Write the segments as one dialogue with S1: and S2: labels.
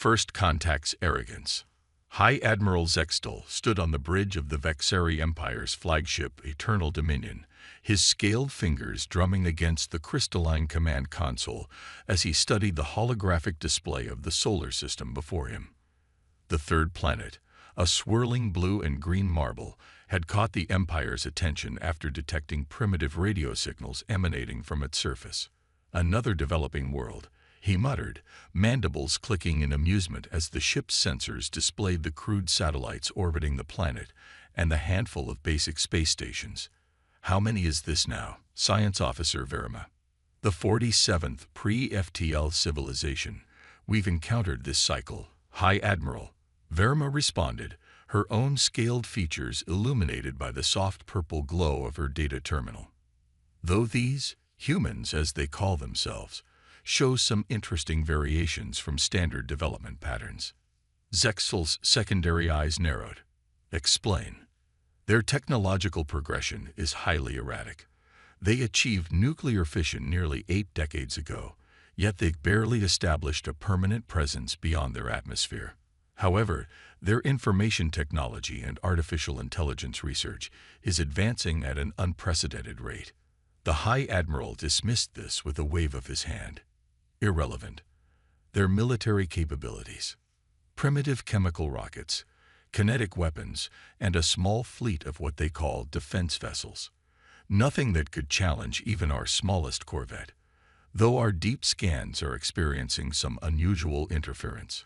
S1: First Contact's Arrogance. High Admiral Zextal stood on the bridge of the Vexeri Empire's flagship Eternal Dominion, his scaled fingers drumming against the crystalline command console as he studied the holographic display of the solar system before him. The third planet, a swirling blue and green marble, had caught the Empire's attention after detecting primitive radio signals emanating from its surface. Another developing world, he muttered, mandibles clicking in amusement as the ship's sensors displayed the crude satellites orbiting the planet and the handful of basic space stations. How many is this now? Science Officer Verma. The 47th pre-FTL civilization. We've encountered this cycle, High Admiral. Verma responded, her own scaled features illuminated by the soft purple glow of her data terminal. Though these, humans as they call themselves, show some interesting variations from standard development patterns. Zextal's secondary eyes narrowed. Explain. Their technological progression is highly erratic. They achieved nuclear fission nearly 8 decades ago, yet they've barely established a permanent presence beyond their atmosphere. However, their information technology and artificial intelligence research is advancing at an unprecedented rate. The High Admiral dismissed this with a wave of his hand. Irrelevant. Their military capabilities. Primitive chemical rockets, kinetic weapons, and a small fleet of what they call defense vessels. Nothing that could challenge even our smallest corvette, though our deep scans are experiencing some unusual interference.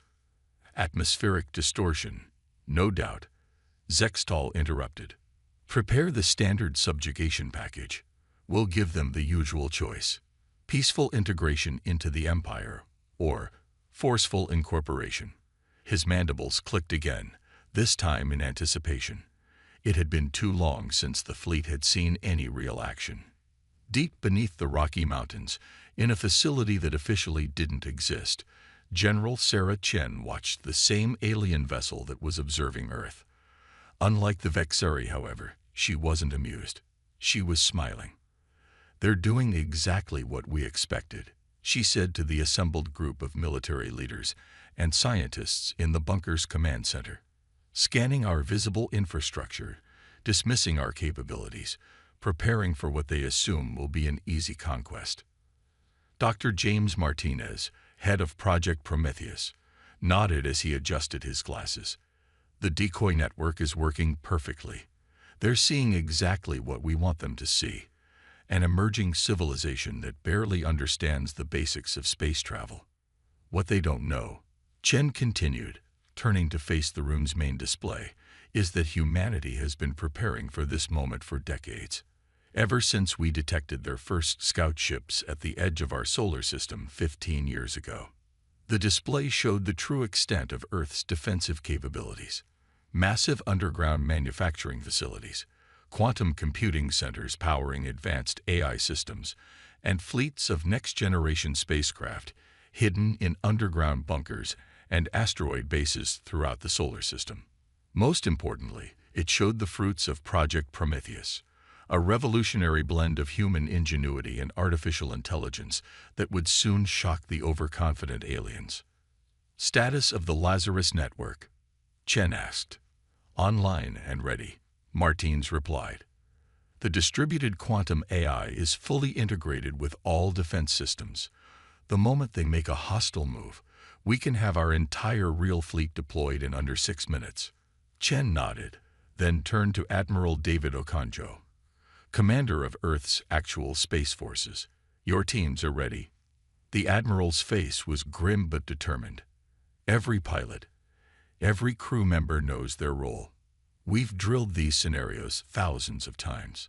S1: Atmospheric distortion, no doubt. Zextal interrupted. Prepare the standard subjugation package. We'll give them the usual choice. Peaceful integration into the Empire, or forceful incorporation. His mandibles clicked again, this time in anticipation. It had been too long since the fleet had seen any real action. Deep beneath the Rocky Mountains, in a facility that officially didn't exist, General Sarah Chen watched the same alien vessel that was observing Earth. Unlike the Vexeri, however, she wasn't amused. She was smiling. "They're doing exactly what we expected," she said to the assembled group of military leaders and scientists in the bunker's command center. Scanning our visible infrastructure, dismissing our capabilities, preparing for what they assume will be an easy conquest. Dr. James Martinez, head of Project Prometheus, nodded as he adjusted his glasses. The decoy network is working perfectly. They're seeing exactly what we want them to see. An emerging civilization that barely understands the basics of space travel. What they don't know, Chen continued, turning to face the room's main display, is that humanity has been preparing for this moment for decades. Ever since we detected their first scout ships at the edge of our solar system 15 years ago. The display showed the true extent of Earth's defensive capabilities. Massive underground manufacturing facilities, quantum computing centers powering advanced AI systems, and fleets of next-generation spacecraft hidden in underground bunkers and asteroid bases throughout the solar system. Most importantly, it showed the fruits of Project Prometheus, a revolutionary blend of human ingenuity and artificial intelligence that would soon shock the overconfident aliens. Status of the Lazarus Network? Chen asked. Online and ready, Martins replied. The distributed quantum AI is fully integrated with all defense systems. The moment they make a hostile move, we can have our entire real fleet deployed in under 6 minutes. Chen nodded, then turned to Admiral David Okonjo, commander of Earth's actual space forces. Your teams are ready. The Admiral's face was grim but determined. Every pilot, every crew member knows their role. We've drilled these scenarios thousands of times.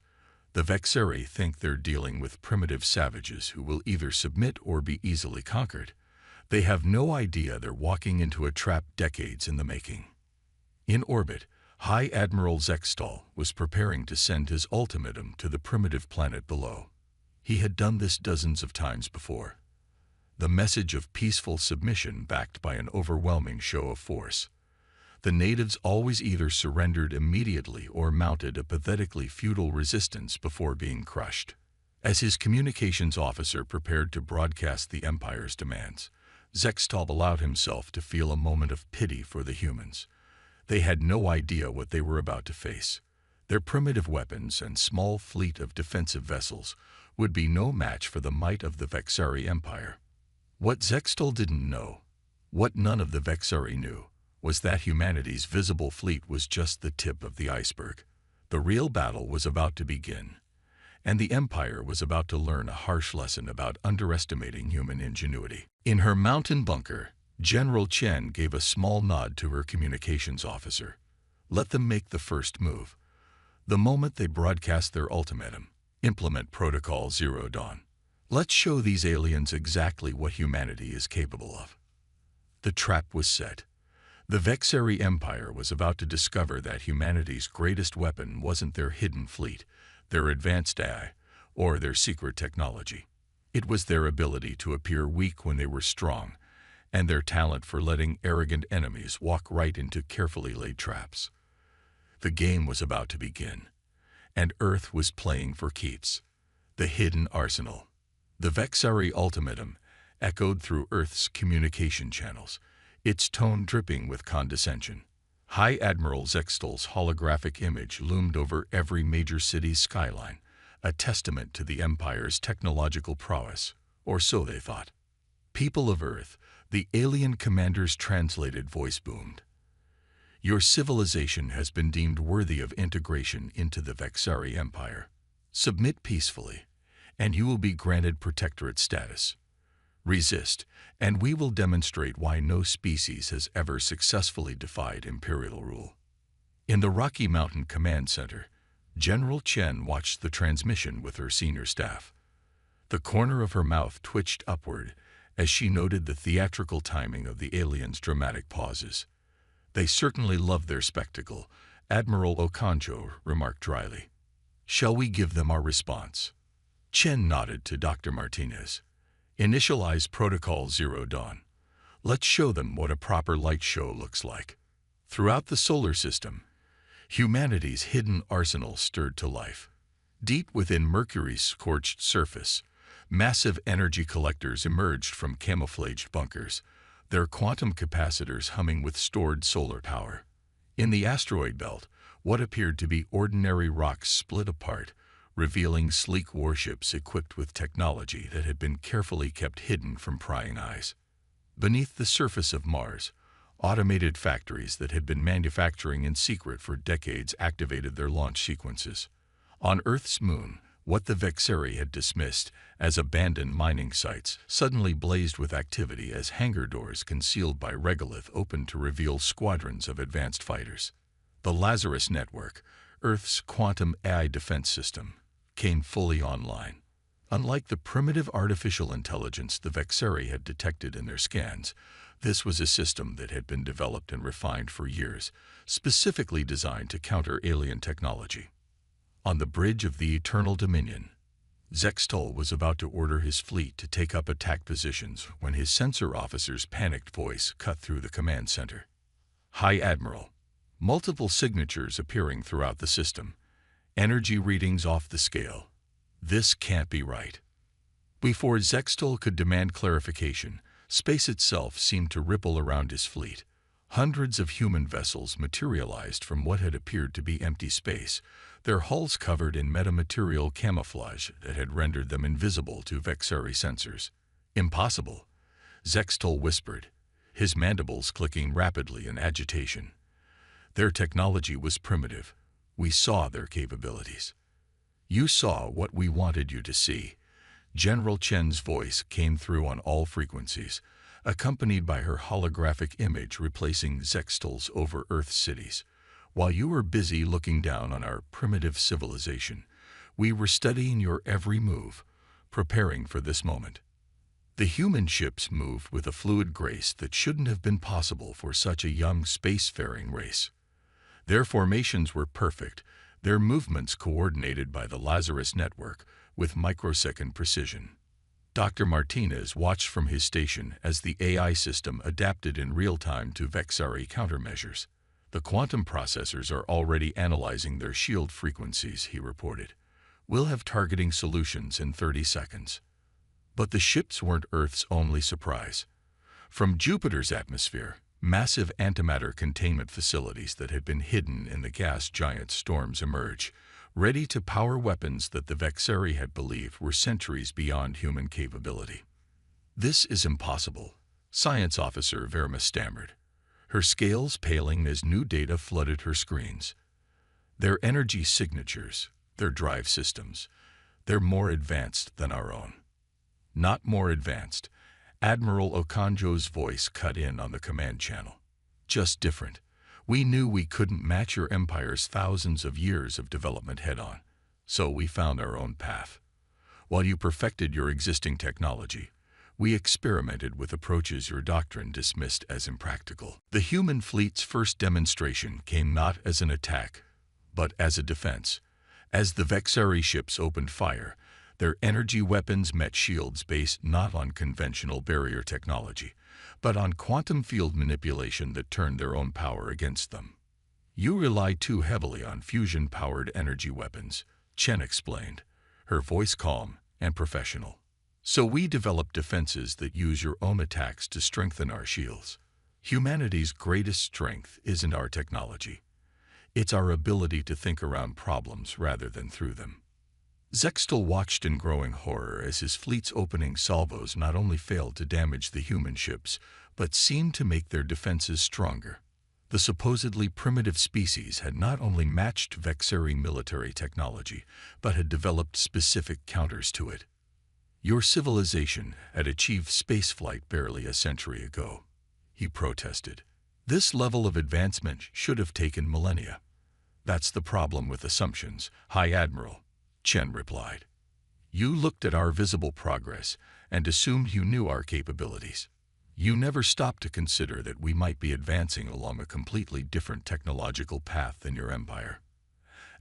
S1: The Vexeri think they're dealing with primitive savages who will either submit or be easily conquered. They have no idea they're walking into a trap decades in the making. In orbit, High Admiral Zextal was preparing to send his ultimatum to the primitive planet below. He had done this dozens of times before. The message of peaceful submission backed by an overwhelming show of force. The natives always either surrendered immediately or mounted a pathetically futile resistance before being crushed. As his communications officer prepared to broadcast the Empire's demands, Zextal allowed himself to feel a moment of pity for the humans. They had no idea what they were about to face. Their primitive weapons and small fleet of defensive vessels would be no match for the might of the Vexari Empire. What Zextal didn't know, what none of the Vexari knew, was that humanity's visible fleet was just the tip of the iceberg. The real battle was about to begin, and the Empire was about to learn a harsh lesson about underestimating human ingenuity. In her mountain bunker, General Chen gave a small nod to her communications officer. Let them make the first move. The moment they broadcast their ultimatum, implement Protocol Zero Dawn. Let's show these aliens exactly what humanity is capable of. The trap was set. The Vexari Empire was about to discover that humanity's greatest weapon wasn't their hidden fleet, their advanced AI, or their secret technology. It was their ability to appear weak when they were strong, and their talent for letting arrogant enemies walk right into carefully laid traps. The game was about to begin, and Earth was playing for keeps. The hidden arsenal. The Vexari ultimatum echoed through Earth's communication channels, its tone dripping with condescension. High Admiral Zextal's holographic image loomed over every major city's skyline, a testament to the Empire's technological prowess, or so they thought. People of Earth, the alien commander's translated voice boomed. Your civilization has been deemed worthy of integration into the Vexari Empire. Submit peacefully, and you will be granted protectorate status. Resist, and we will demonstrate why no species has ever successfully defied imperial rule. In the Rocky Mountain Command Center, General Chen watched the transmission with her senior staff. The corner of her mouth twitched upward as she noted the theatrical timing of the aliens' dramatic pauses. They certainly loved their spectacle, Admiral Okonjo remarked dryly. Shall we give them our response? Chen nodded to Dr. Martinez. Initialize Protocol Zero Dawn. Let's show them what a proper light show looks like. Throughout the solar system, humanity's hidden arsenal stirred to life. Deep within Mercury's scorched surface, massive energy collectors emerged from camouflaged bunkers, their quantum capacitors humming with stored solar power. In the asteroid belt, what appeared to be ordinary rocks split apart, revealing sleek warships equipped with technology that had been carefully kept hidden from prying eyes. Beneath the surface of Mars, automated factories that had been manufacturing in secret for decades activated their launch sequences. On Earth's moon, what the Vexari had dismissed as abandoned mining sites suddenly blazed with activity as hangar doors concealed by regolith opened to reveal squadrons of advanced fighters. The Lazarus Network, Earth's quantum AI defense system, came fully online. Unlike the primitive artificial intelligence the Vexari had detected in their scans, this was a system that had been developed and refined for years, specifically designed to counter alien technology. On the bridge of the Eternal Dominion, Zextal was about to order his fleet to take up attack positions when his sensor officer's panicked voice cut through the command center. High Admiral. Multiple signatures appearing throughout the system. Energy readings off the scale. This can't be right. Before Zextal could demand clarification, space itself seemed to ripple around his fleet. Hundreds of human vessels materialized from what had appeared to be empty space, their hulls covered in metamaterial camouflage that had rendered them invisible to Vexari sensors. Impossible, Zextal whispered, his mandibles clicking rapidly in agitation. Their technology was primitive. We saw their capabilities. You saw what we wanted you to see. General Chen's voice came through on all frequencies, accompanied by her holographic image replacing Zextal's over Earth cities. While you were busy looking down on our primitive civilization, we were studying your every move, preparing for this moment. The human ships moved with a fluid grace that shouldn't have been possible for such a young spacefaring race. Their formations were perfect, their movements coordinated by the Lazarus Network with microsecond precision. Dr. Martinez watched from his station as the AI system adapted in real time to Vexari countermeasures. The quantum processors are already analyzing their shield frequencies, he reported. We'll have targeting solutions in 30 seconds. But the ships weren't Earth's only surprise. From Jupiter's atmosphere, massive antimatter containment facilities that had been hidden in the gas giant storms emerge, ready to power weapons that the Vexeri had believed were centuries beyond human capability. "This is impossible," Science Officer Verma stammered, her scales paling as new data flooded her screens. "Their energy signatures, their drive systems, they're more advanced than our own." "Not more advanced." Admiral Okonjo's voice cut in on the command channel. "Just different. We knew we couldn't match your empire's thousands of years of development head-on, so we found our own path. While you perfected your existing technology, we experimented with approaches your doctrine dismissed as impractical." The human fleet's first demonstration came not as an attack, but as a defense. As the Vexeri ships opened fire, their energy weapons met shields based not on conventional barrier technology, but on quantum field manipulation that turned their own power against them. "You rely too heavily on fusion-powered energy weapons," Chen explained, her voice calm and professional. "So we developed defenses that use your own attacks to strengthen our shields. Humanity's greatest strength isn't our technology. It's our ability to think around problems rather than through them." Zextal watched in growing horror as his fleet's opening salvos not only failed to damage the human ships, but seemed to make their defenses stronger. The supposedly primitive species had not only matched Vexeri military technology, but had developed specific counters to it. "Your civilization had achieved spaceflight barely a century ago," he protested. "This level of advancement should have taken millennia." "That's the problem with assumptions, High Admiral," Chen replied. "You looked at our visible progress and assumed you knew our capabilities. You never stopped to consider that we might be advancing along a completely different technological path than your empire."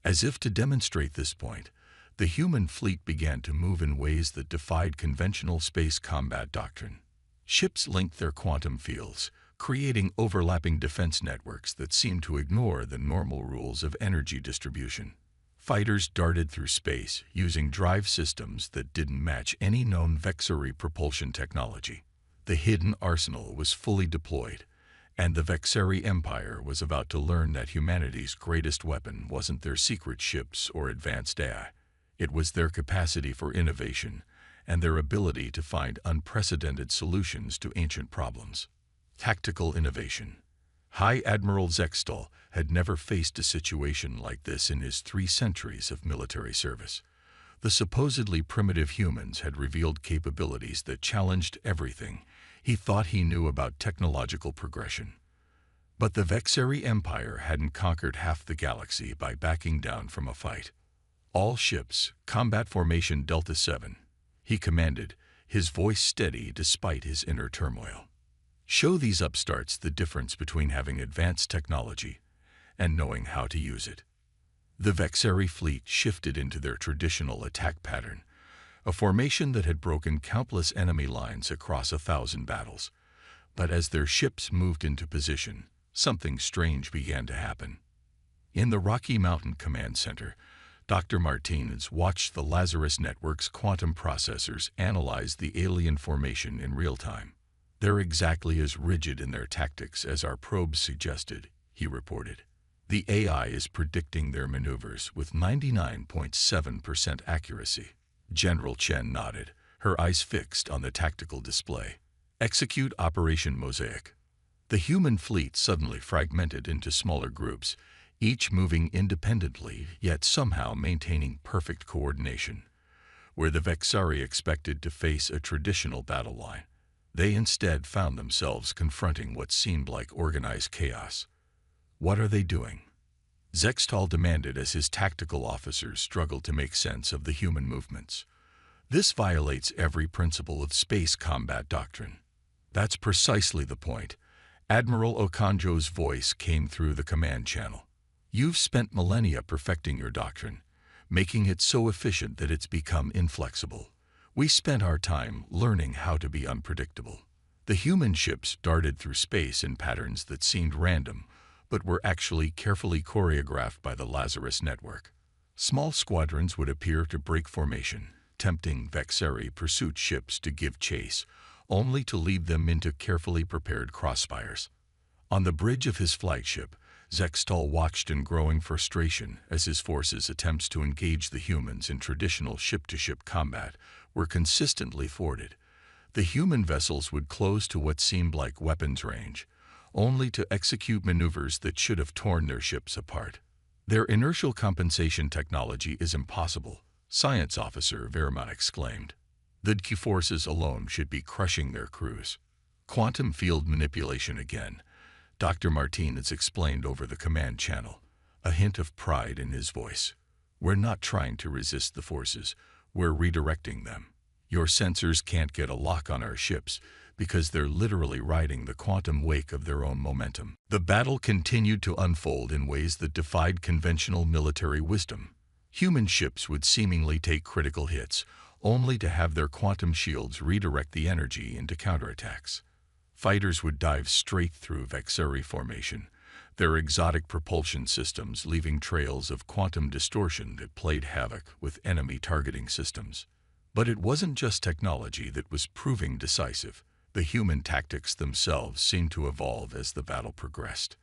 S1: As if to demonstrate this point, the human fleet began to move in ways that defied conventional space combat doctrine. Ships linked their quantum fields, creating overlapping defense networks that seemed to ignore the normal rules of energy distribution. Fighters darted through space using drive systems that didn't match any known Vexeri propulsion technology. The hidden arsenal was fully deployed, and the Vexeri Empire was about to learn that humanity's greatest weapon wasn't their secret ships or advanced AI. It was their capacity for innovation and their ability to find unprecedented solutions to ancient problems. Tactical innovation. High Admiral Zextal had never faced a situation like this in his 3 centuries of military service. The supposedly primitive humans had revealed capabilities that challenged everything he thought he knew about technological progression. But the Vexeri Empire hadn't conquered half the galaxy by backing down from a fight. "All ships, combat formation Delta 7, he commanded, his voice steady despite his inner turmoil. "Show these upstarts the difference between having advanced technology and knowing how to use it." The Vexeri fleet shifted into their traditional attack pattern, a formation that had broken countless enemy lines across 1,000 battles. But as their ships moved into position, something strange began to happen. In the Rocky Mountain Command Center, Dr. Martinez watched the Lazarus Network's quantum processors analyze the alien formation in real time. "They're exactly as rigid in their tactics as our probes suggested," he reported. "The AI is predicting their maneuvers with 99.7% accuracy." General Chen nodded, her eyes fixed on the tactical display. "Execute Operation Mosaic." The human fleet suddenly fragmented into smaller groups, each moving independently yet somehow maintaining perfect coordination. Where the Vexari expected to face a traditional battle line, they instead found themselves confronting what seemed like organized chaos. "What are they doing?" Zextal demanded as his tactical officers struggled to make sense of the human movements. "This violates every principle of space combat doctrine." "That's precisely the point." Admiral Okonjo's voice came through the command channel. "You've spent millennia perfecting your doctrine, making it so efficient that it's become inflexible. We spent our time learning how to be unpredictable." The human ships darted through space in patterns that seemed random, but were actually carefully choreographed by the Lazarus Network. Small squadrons would appear to break formation, tempting Vexeri pursuit ships to give chase, only to lead them into carefully prepared crossfires. On the bridge of his flagship, Zextal watched in growing frustration as his forces' attempts to engage the humans in traditional ship-to-ship combat were consistently thwarted. The human vessels would close to what seemed like weapons range, only to execute maneuvers that should have torn their ships apart. "Their inertial compensation technology is impossible," Science Officer Verma exclaimed. "The Q-forces alone should be crushing their crews." "Quantum field manipulation again," Dr. Martinez explained over the command channel, a hint of pride in his voice. "We're not trying to resist the forces, we're redirecting them. Your sensors can't get a lock on our ships because they're literally riding the quantum wake of their own momentum." The battle continued to unfold in ways that defied conventional military wisdom. Human ships would seemingly take critical hits, only to have their quantum shields redirect the energy into counterattacks. Fighters would dive straight through Vexeri formation, their exotic propulsion systems leaving trails of quantum distortion that played havoc with enemy targeting systems. But it wasn't just technology that was proving decisive. The human tactics themselves seemed to evolve as the battle progressed.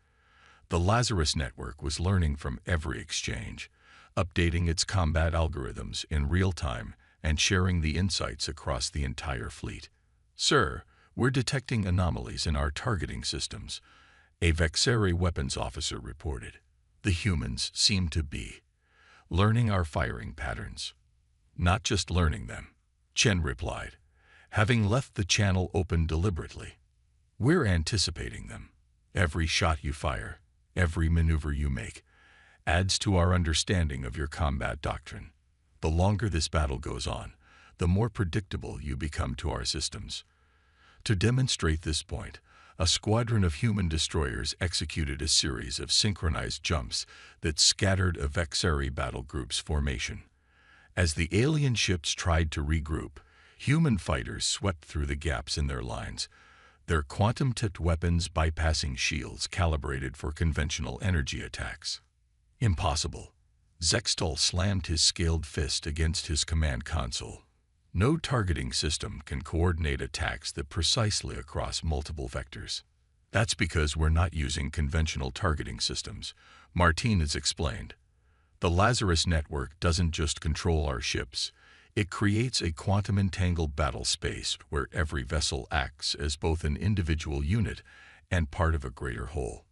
S1: The Lazarus Network was learning from every exchange, updating its combat algorithms in real time and sharing the insights across the entire fleet. "Sir, we're detecting anomalies in our targeting systems," a Vexeri weapons officer reported. "The humans seem to be learning our firing patterns." "Not just learning them," Chen replied, having left the channel open deliberately. "We're anticipating them. Every shot you fire, every maneuver you make, adds to our understanding of your combat doctrine. The longer this battle goes on, the more predictable you become to our systems." To demonstrate this point, a squadron of human destroyers executed a series of synchronized jumps that scattered a Vexeri battle group's formation. As the alien ships tried to regroup, human fighters swept through the gaps in their lines, their quantum-tipped weapons bypassing shields calibrated for conventional energy attacks. "Impossible." Zextal slammed his scaled fist against his command console. "No targeting system can coordinate attacks that precisely across multiple vectors." "That's because we're not using conventional targeting systems," Martinez explained. "The Lazarus Network doesn't just control our ships. It creates a quantum-entangled battle space where every vessel acts as both an individual unit and part of a greater whole.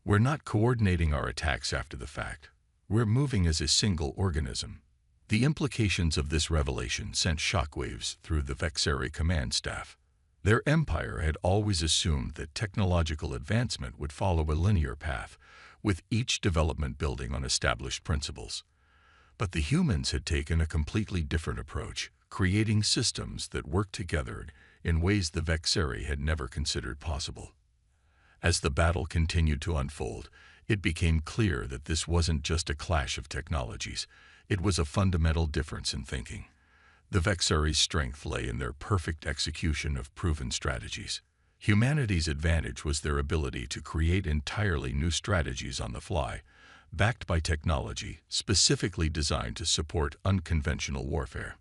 S1: We're not coordinating our attacks after the fact. We're moving as a single organism." The implications of this revelation sent shockwaves through the Vexeri command staff. Their empire had always assumed that technological advancement would follow a linear path, with each development building on established principles. But the humans had taken a completely different approach, creating systems that worked together in ways the Vexeri had never considered possible. As the battle continued to unfold, it became clear that this wasn't just a clash of technologies. It was a fundamental difference in thinking. The Vexeri's strength lay in their perfect execution of proven strategies. Humanity's advantage was their ability to create entirely new strategies on the fly, backed by technology specifically designed to support unconventional warfare.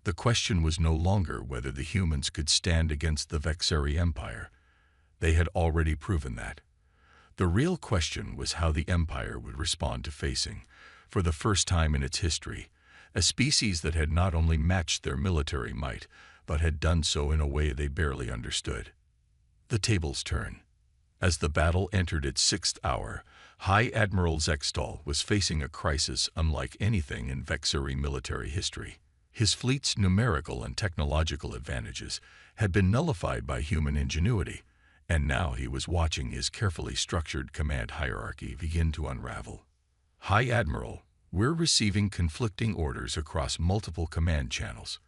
S1: The question was no longer whether the humans could stand against the Vexeri Empire. They had already proven that. The real question was how the Empire would respond to facing, for the first time in its history, a species that had not only matched their military might, but had done so in a way they barely understood. The tables turn. As the battle entered its sixth hour, High Admiral Zextal was facing a crisis unlike anything in Vexeri military history. His fleet's numerical and technological advantages had been nullified by human ingenuity, and now he was watching his carefully structured command hierarchy begin to unravel. "High Admiral, we're receiving conflicting orders across multiple command channels,"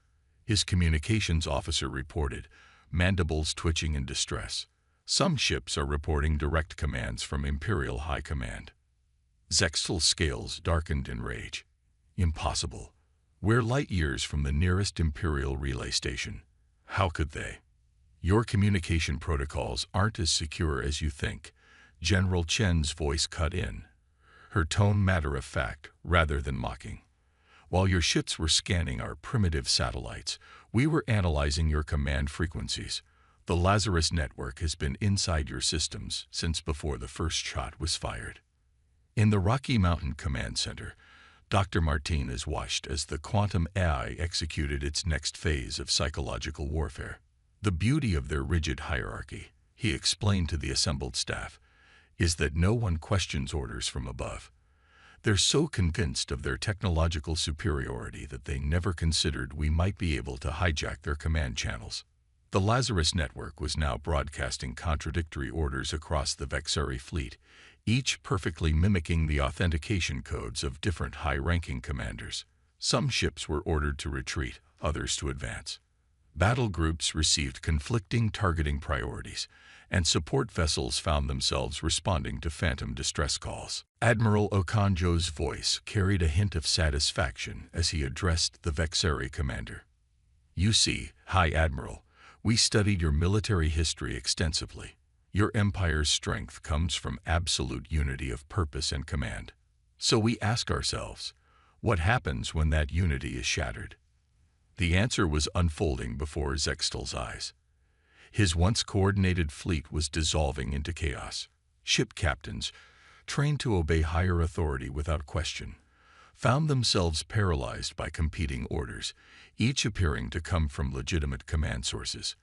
S1: his communications officer reported, mandibles twitching in distress. "Some ships are reporting direct commands from Imperial High Command." Zextal's scales darkened in rage. "Impossible. We're light years from the nearest Imperial relay station. How could they?" "Your communication protocols aren't as secure as you think," General Chen's voice cut in, her tone matter-of-fact rather than mocking. While your ships were scanning our primitive satellites, we were analyzing your command frequencies. The Lazarus network has been inside your systems since before the first shot was fired." In the Rocky Mountain Command Center, Dr. Martinez watched as the quantum AI executed its next phase of psychological warfare. "The beauty of their rigid hierarchy," he explained to the assembled staff, "is that no one questions orders from above. They're so convinced of their technological superiority that they never considered we might be able to hijack their command channels." The Lazarus network was now broadcasting contradictory orders across the Vexari fleet, each perfectly mimicking the authentication codes of different high-ranking commanders. Some ships were ordered to retreat, others to advance. Battle groups received conflicting targeting priorities, and support vessels found themselves responding to phantom distress calls. Admiral Okonjo's voice carried a hint of satisfaction as he addressed the Vexari commander. "You see, High Admiral, we studied your military history extensively. Your empire's strength comes from absolute unity of purpose and command. So we ask ourselves, what happens when that unity is shattered?" The answer was unfolding before Zextal's eyes. His once coordinated fleet was dissolving into chaos. Ship captains, trained to obey higher authority without question, found themselves paralyzed by competing orders, each appearing to come from legitimate command sources.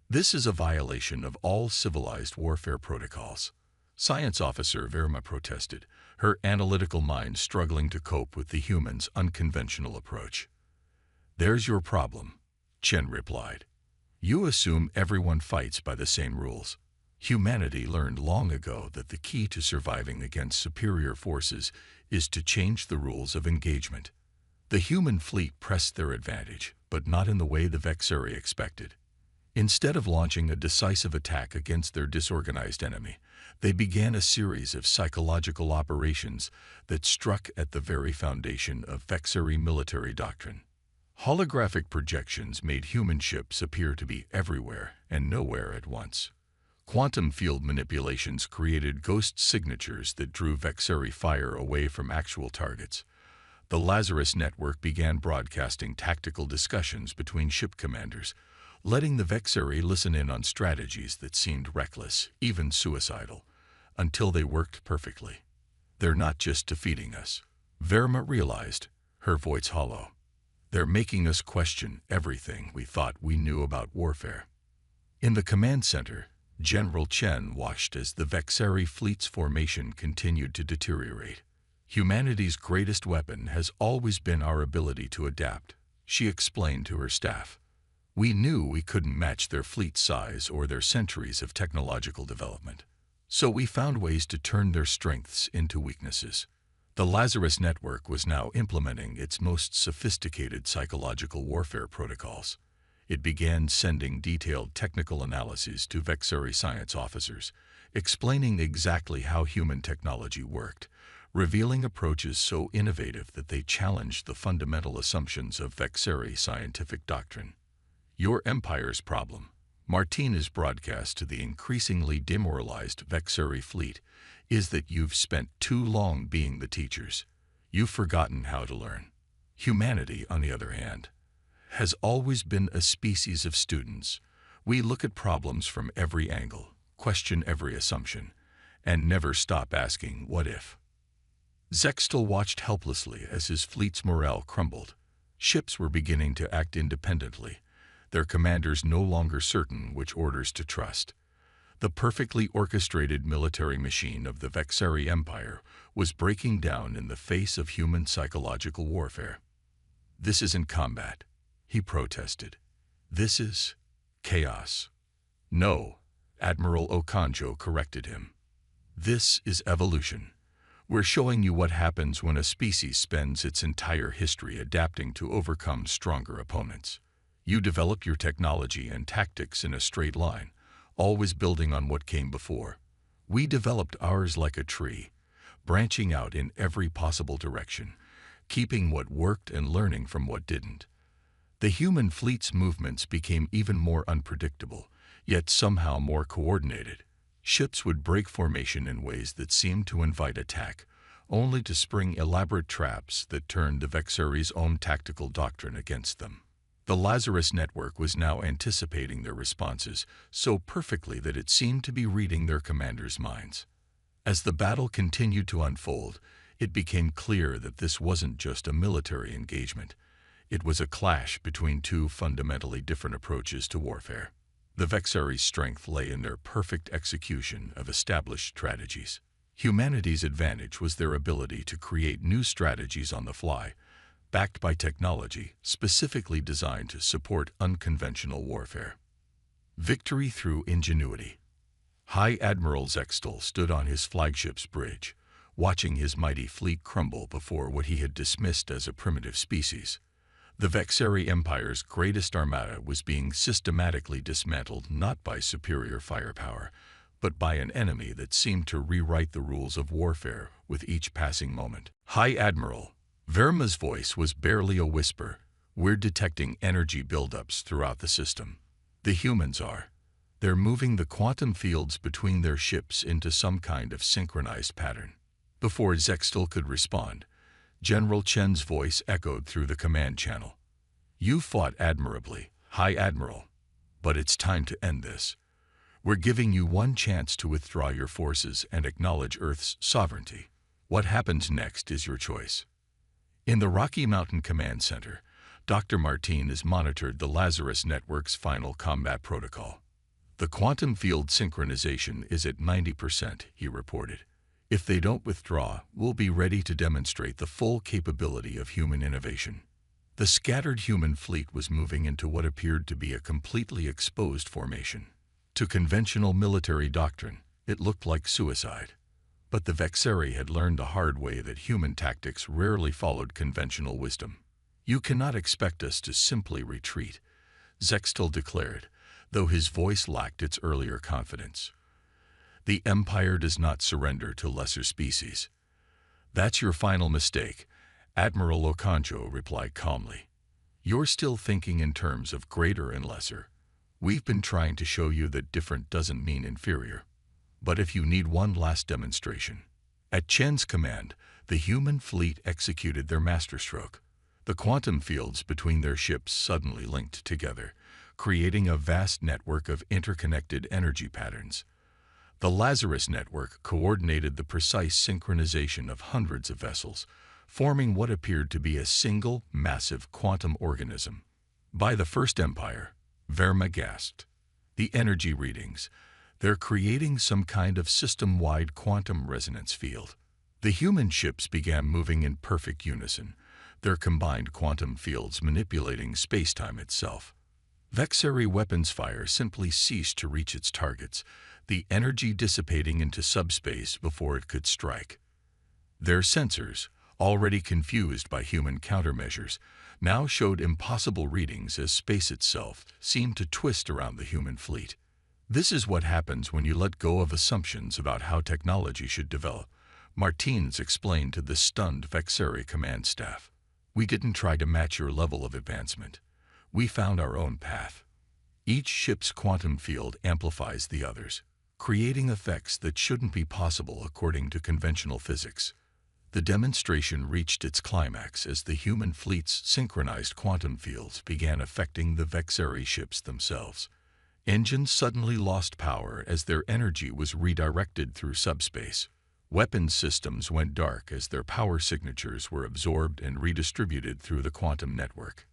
S1: "This is a violation of all civilized warfare protocols," Science Officer Verma protested, her analytical mind struggling to cope with the humans' unconventional approach. "There's your problem," Chen replied. "You assume everyone fights by the same rules. Humanity learned long ago that the key to surviving against superior forces is to change the rules of engagement. The human fleet pressed their advantage, but not in the way the Vexari expected. Instead of launching a decisive attack against their disorganized enemy, they began a series of psychological operations that struck at the very foundation of Vexari military doctrine. Holographic projections made human ships appear to be everywhere and nowhere at once. Quantum field manipulations created ghost signatures that drew Vexari fire away from actual targets. The Lazarus network began broadcasting tactical discussions between ship commanders, letting the Vexari listen in on strategies that seemed reckless, even suicidal, until they worked perfectly. "They're not just defeating us," Verma realized, her voice hollow. "They're making us question everything we thought we knew about warfare." In the command center, General Chen watched as the Vexari fleet's formation continued to deteriorate. "Humanity's greatest weapon has always been our ability to adapt," she explained to her staff. "We knew we couldn't match their fleet size or their centuries of technological development. So we found ways to turn their strengths into weaknesses." The Lazarus network was now implementing its most sophisticated psychological warfare protocols. It began sending detailed technical analyses to Vexari science officers, explaining exactly how human technology worked, revealing approaches so innovative that they challenged the fundamental assumptions of Vexari scientific doctrine. "Your empire's problem," Martinez broadcast to the increasingly demoralized Vexari fleet, "is that you've spent too long being the teachers. You've forgotten how to learn. Humanity, on the other hand, has always been a species of students. We look at problems from every angle, question every assumption, and never stop asking, what if?" Zextal watched helplessly as his fleet's morale crumbled. Ships were beginning to act independently, their commanders no longer certain which orders to trust. The perfectly orchestrated military machine of the Vexari Empire was breaking down in the face of human psychological warfare. "This isn't combat," he protested. "This is chaos." "No," Admiral Okonjo corrected him. "This is evolution. We're showing you what happens when a species spends its entire history adapting to overcome stronger opponents. You develop your technology and tactics in a straight line, always building on what came before. We developed ours like a tree, branching out in every possible direction, keeping what worked and learning from what didn't. The human fleet's movements became even more unpredictable, yet somehow more coordinated. Ships would break formation in ways that seemed to invite attack, only to spring elaborate traps that turned the Vexeri's own tactical doctrine against them. The Lazarus network was now anticipating their responses so perfectly that it seemed to be reading their commanders' minds. As the battle continued to unfold, it became clear that this wasn't just a military engagement. It was a clash between two fundamentally different approaches to warfare. The Vexeri's strength lay in their perfect execution of established strategies. Humanity's advantage was their ability to create new strategies on the fly, backed by technology specifically designed to support unconventional warfare. Victory through ingenuity. High Admiral Zextal stood on his flagship's bridge, watching his mighty fleet crumble before what he had dismissed as a primitive species. The Vexeri Empire's greatest armada was being systematically dismantled not by superior firepower, but by an enemy that seemed to rewrite the rules of warfare with each passing moment. High Admiral, Verma's voice was barely a whisper. We're detecting energy buildups throughout the system. The humans are. They're moving the quantum fields between their ships into some kind of synchronized pattern. Before Zextal could respond, General Chen's voice echoed through the command channel. You fought admirably, High Admiral, but it's time to end this. We're giving you one chance to withdraw your forces and acknowledge Earth's sovereignty. What happens next is your choice. In the Rocky Mountain Command Center, Dr. Martinez monitored the Lazarus Network's final combat protocol. The quantum field synchronization is at 90%, he reported. If they don't withdraw, we'll be ready to demonstrate the full capability of human innovation. The scattered human fleet was moving into what appeared to be a completely exposed formation. To conventional military doctrine, it looked like suicide. But the Vexeri had learned the hard way that human tactics rarely followed conventional wisdom. You cannot expect us to simply retreat, Zextal declared, though his voice lacked its earlier confidence. The Empire does not surrender to lesser species. That's your final mistake, Admiral Okonjo replied calmly. You're still thinking in terms of greater and lesser. We've been trying to show you that different doesn't mean inferior. But if you need one last demonstration. At Chen's command, the human fleet executed their masterstroke. The quantum fields between their ships suddenly linked together, creating a vast network of interconnected energy patterns. The Lazarus network coordinated the precise synchronization of hundreds of vessels, forming what appeared to be a single, massive quantum organism. By the First Empire, Verma gasped. The energy readings. They're creating some kind of system-wide quantum resonance field. The human ships began moving in perfect unison, their combined quantum fields manipulating space-time itself. Vexeri weapons fire simply ceased to reach its targets, the energy dissipating into subspace before it could strike. Their sensors, already confused by human countermeasures, now showed impossible readings as space itself seemed to twist around the human fleet. This is what happens when you let go of assumptions about how technology should develop, Martinez explained to the stunned Vexeri command staff. We didn't try to match your level of advancement. We found our own path. Each ship's quantum field amplifies the others, creating effects that shouldn't be possible according to conventional physics. The demonstration reached its climax as the human fleet's synchronized quantum fields began affecting the Vexeri ships themselves. Engines suddenly lost power as their energy was redirected through subspace. Weapons systems went dark as their power signatures were absorbed and redistributed through the quantum network.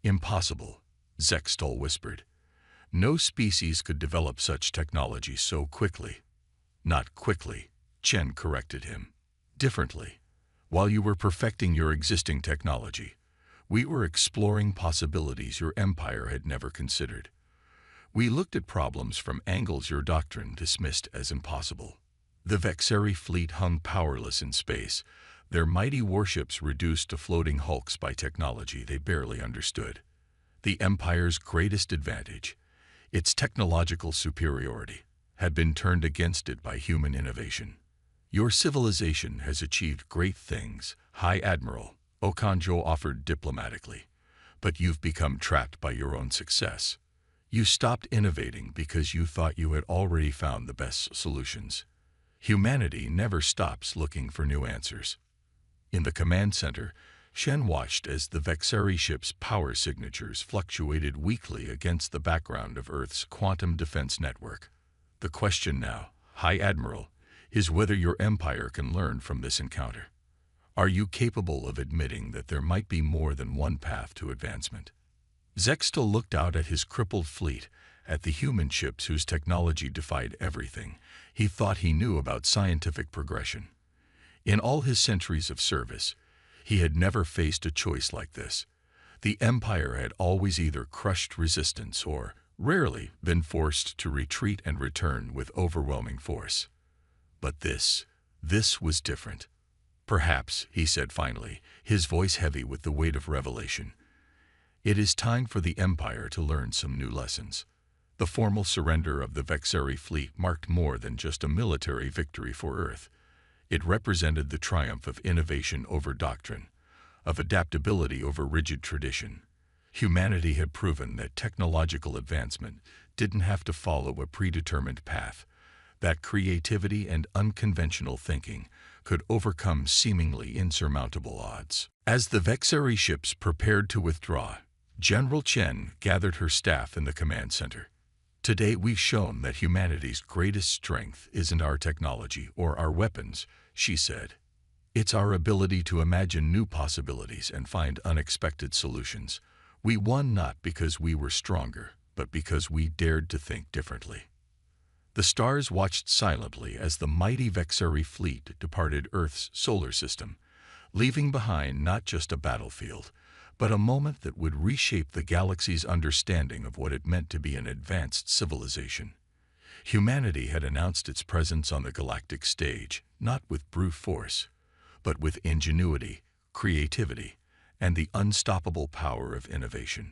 S1: Impossible, Zextal whispered. No species could develop such technology so quickly. Not quickly, Chen corrected him. Differently. While you were perfecting your existing technology, we were exploring possibilities your empire had never considered. We looked at problems from angles your doctrine dismissed as impossible. The Vexeri fleet hung powerless in space, their mighty warships reduced to floating hulks by technology they barely understood. The Empire's greatest advantage, its technological superiority, had been turned against it by human innovation. Your civilization has achieved great things, High Admiral, Okonjo offered diplomatically, but you've become trapped by your own success. You stopped innovating because you thought you had already found the best solutions. Humanity never stops looking for new answers. In the command center, Shen watched as the Vexeri ship's power signatures fluctuated weakly against the background of Earth's quantum defense network. The question now, High Admiral, is whether your empire can learn from this encounter. Are you capable of admitting that there might be more than one path to advancement? Zextal looked out at his crippled fleet, at the human ships whose technology defied everything he thought he knew about scientific progression. In all his centuries of service, he had never faced a choice like this. The Empire had always either crushed resistance or, rarely, been forced to retreat and return with overwhelming force. But this was different. Perhaps, he said finally, his voice heavy with the weight of revelation. It is time for the Empire to learn some new lessons. The formal surrender of the Vexeri fleet marked more than just a military victory for Earth. It represented the triumph of innovation over doctrine, of adaptability over rigid tradition. Humanity had proven that technological advancement didn't have to follow a predetermined path, that creativity and unconventional thinking could overcome seemingly insurmountable odds. As the Vexeri ships prepared to withdraw, General Chen gathered her staff in the command center. Today we've shown that humanity's greatest strength isn't our technology or our weapons, she said. It's our ability to imagine new possibilities and find unexpected solutions. We won not because we were stronger, but because we dared to think differently. The stars watched silently as the mighty Vexeri fleet departed Earth's solar system, leaving behind not just a battlefield, but a moment that would reshape the galaxy's understanding of what it meant to be an advanced civilization. Humanity had announced its presence on the galactic stage, not with brute force, but with ingenuity, creativity, and the unstoppable power of innovation.